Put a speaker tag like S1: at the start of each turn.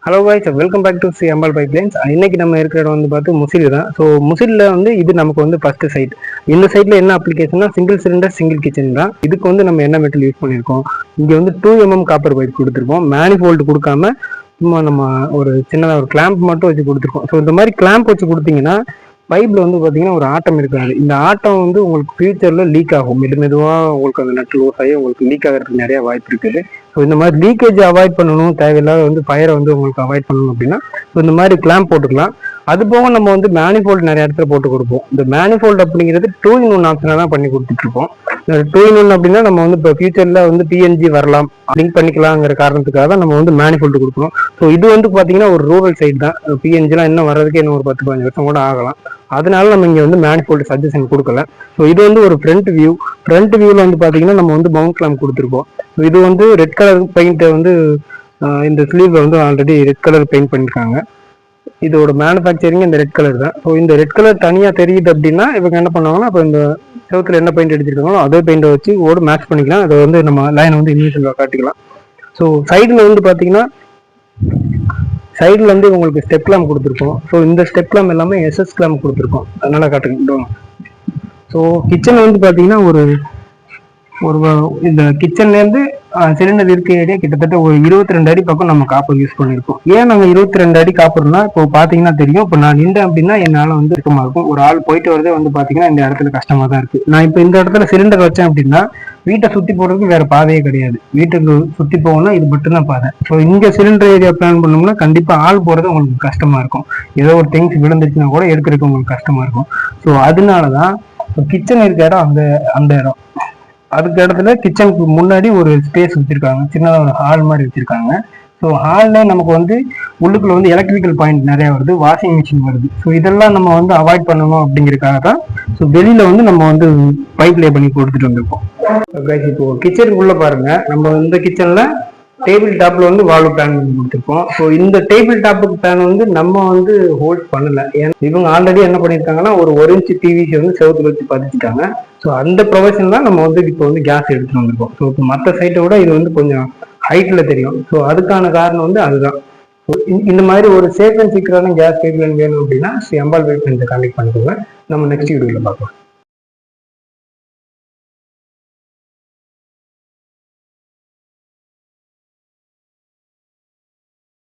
S1: Hello guys, welcome back to Shri Ambal pipelines. இன்னைக்கு நம்ம இருக்கிற இடம் வந்து பார்த்து முசில் தான். ஸோ முசிலில் வந்து இது நமக்கு வந்து ஃபர்ஸ்ட் சைட். இந்த சைட்டில் என்ன அப்ளிகேஷன்னா சிங்கிள் சிலிண்டர் சிங்கிள் கிச்சன் தான். இதுக்கு வந்து நம்ம என்ன மெட்டல் யூஸ் பண்ணியிருக்கோம், இங்கே வந்து 2mm காப்பர் பைப் கொடுத்துருக்கோம். மேனிஃபோல்டு கொடுக்காம சும்மா நம்ம ஒரு சின்னதாக ஒரு கிளாம்ப் மட்டும் வச்சு கொடுத்துருக்கோம். ஸோ இந்த மாதிரி கிளாம்ப் வச்சு கொடுத்தீங்கன்னா பைப்பில் வந்து பார்த்தீங்கன்னா ஒரு ஆட்டம் இருக்காது. இந்த ஆட்டம் வந்து உங்களுக்கு ஃபியூச்சரில் லீக் ஆகும். மெதுவாக உங்களுக்கு அந்த நட்டு லோஸ் ஆகி உங்களுக்கு லீக் ஆகிறதுக்கு நிறைய வாய்ப்பு இருக்குது. ஸோ இந்த மாதிரி லீக்கேஜ் அவாய்ட் பண்ணணும், தேவையில்லாத வந்து ஃபயரை வந்து உங்களுக்கு அவாய்ட் பண்ணணும் அப்படின்னா ஸோ இந்த மாதிரி கிளாம்ப் போட்டுக்கலாம். அது போக நம்ம வந்து மேனிஃபோல்டு நிறைய இடத்துல போட்டு கொடுப்போம். இந்த மேனிஃபோல்டு அப்படிங்கிறது 2-in-1 ஆப்ஷனாக தான் பண்ணி கொடுத்துட்ருப்போம். 2-in-1 அப்படின்னா நம்ம வந்து இப்போ ஃபியூச்சரில் வந்து பிஎன்ஜி வரலாம், லிங்க் பண்ணிக்கலாங்கிற காரணத்துக்காக தான் நம்ம வந்து மேனிஃபோல்டு கொடுக்குறோம். ஸோ இது வந்து பார்த்தீங்கன்னா ஒரு ரூரல் சைடு தான். பிஎன்ஜிலாம் இன்னும் வர்றதுக்கு இன்னும் ஒரு 10-15 வருஷம் கூட ஆகலாம். அதனால நம்ம இங்கே வந்து மேனிஃபோல்டு சஜஷன் கொடுக்கல. ஸோ இது வந்து ஒரு ஃப்ரண்ட் வியூவில் வந்து பார்த்தீங்கன்னா நம்ம வந்து மவுண்ட் கிளாம்ப் கொடுத்துருக்கோம். இது வந்து ரெட் கலர் பெயிண்ட்டை வந்து இந்த ஸ்லீவ்ல வந்து ஆல்ரெடி ரெட் கலர் பெயிண்ட் பண்ணியிருக்காங்க. இதோட மேனுஃபேக்சரிங் இந்த ரெட் கலர் தான். ஸோ இந்த ரெட் கலர் தனியாக தெரியுது அப்படின்னா இவங்க என்ன பண்ணுவாங்கன்னா அப்போ இந்த செவத்துல என்ன பெயிண்ட் அடிச்சிருக்காங்களோ அதே பெயிண்டை வச்சு ஓடு மேட்ச் பண்ணிக்கலாம். அதை வந்து நம்ம லைனை வந்து இன்விசிபிளாக காட்டிக்கலாம். ஸோ சைடில் வந்து பார்த்தீங்கன்னா சைடில் வந்து உங்களுக்கு ஸ்டெப் கிளாம்ப் கொடுத்துருக்கோம். ஸோ இந்த ஸ்டெப் கிளாம்ப் எல்லாமே எஸ்எஸ் கிளாம்ப் கொடுத்துருக்கோம். அதனால காட்டுங்க. ஸோ கிச்சன் வந்து பார்த்தீங்கன்னா ஒரு இந்த கிச்சன்லேருந்து சிலிண்டர் இருக்க ஏரியா கிட்டத்தட்ட ஒரு 22 அடி பக்கம் நம்ம காப்பர் யூஸ் பண்ணியிருக்கோம். ஏன் நம்ம 22 அடி காப்பர்னா இப்போ பார்த்தீங்கன்னா தெரியும். இப்போ நான் நின்றேன் அப்படின்னா என்னால் வந்து இருக்கமா இருக்கும். ஒரு ஆள் போயிட்டு வரதே வந்து பார்த்தீங்கன்னா இந்த இடத்துல கஷ்டமாக தான் இருக்குது. நான் இப்போ இந்த இடத்துல சிலிண்டர் வச்சேன் அப்படின்னா வீட்டை சுற்றி போகிறதுக்கு வேற பாதையே கிடையாது. வீட்டுக்கு சுற்றி போகணும்னா இது மட்டும்தான் பாதை. ஸோ இங்கே சிலிண்டர் ஏரியா பிளான் பண்ணோம்னா கண்டிப்பாக ஆள் போகிறது உங்களுக்கு கஷ்டமாக இருக்கும். ஏதோ ஒரு திங்ஸ் விழுந்துச்சுன்னா கூட எடுக்கிறதுக்கு உங்களுக்கு கஷ்டமாக இருக்கும். ஸோ அதனால தான் கிச்சன் இருக்க இடம் அந்த இடம். அதுக்கு இடத்துல கிச்சனுக்கு முன்னாடி ஒரு ஸ்பேஸ் வச்சிருக்காங்க, சின்னதாக ஒரு ஹால் மாதிரி வச்சிருக்காங்க. ஸோ ஹாலில் நமக்கு வந்து உள்ளுக்குள்ள வந்து எலக்ட்ரிக்கல் பாயிண்ட் நிறைய வருது, வாஷிங் மிஷின் வருது. ஸோ இதெல்லாம் நம்ம வந்து அவாய்ட் பண்ணணும் அப்படிங்கிறதுக்காக தான் ஸோ வெளியில வந்து நம்ம வந்து பைப் லே பண்ணி கொடுத்துட்டு வந்திருக்கோம். இப்போ கிச்சனுக்குள்ள பாருங்க, நம்ம இந்த கிச்சன்ல டேபிள் டாப்ல வந்து வால்வு பிளான் பண்ணி கொடுத்துருக்கோம். ஸோ இந்த டேபிள் டாப்புக்கு பிளான் வந்து நம்ம வந்து ஹோல்ட் பண்ணல. ஏன்னா இவங்க ஆல்ரெடி என்ன பண்ணியிருக்காங்கன்னா ஒரு இன்ச்சு பிவிசி வந்து செவத்துல வச்சு பதிச்சுட்டாங்க. ஸோ அந்த ப்ரொஃபஷன் தான் நம்ம வந்து இப்போ வந்து கேஸ் எடுத்துட்டு வந்திருக்கோம். ஸோ இப்போ மற்ற சைட்டை விட இது வந்து கொஞ்சம் ஹைட்ல தெரியும். ஸோ அதுக்கான காரணம் வந்து அதுதான். இந்த மாதிரி ஒரு சேஃப் அண்ட் சீக்கிரான கேஸ் பைப்லைன் வேணும் அப்படின்னா ஸ்ரீ அம்பாள் பைப்லைன்ஸை கான்டெக்ட் பண்ணிக்கோங்க. நம்ம நெக்ஸ்ட் வீடியோவில் பார்க்கலாம்.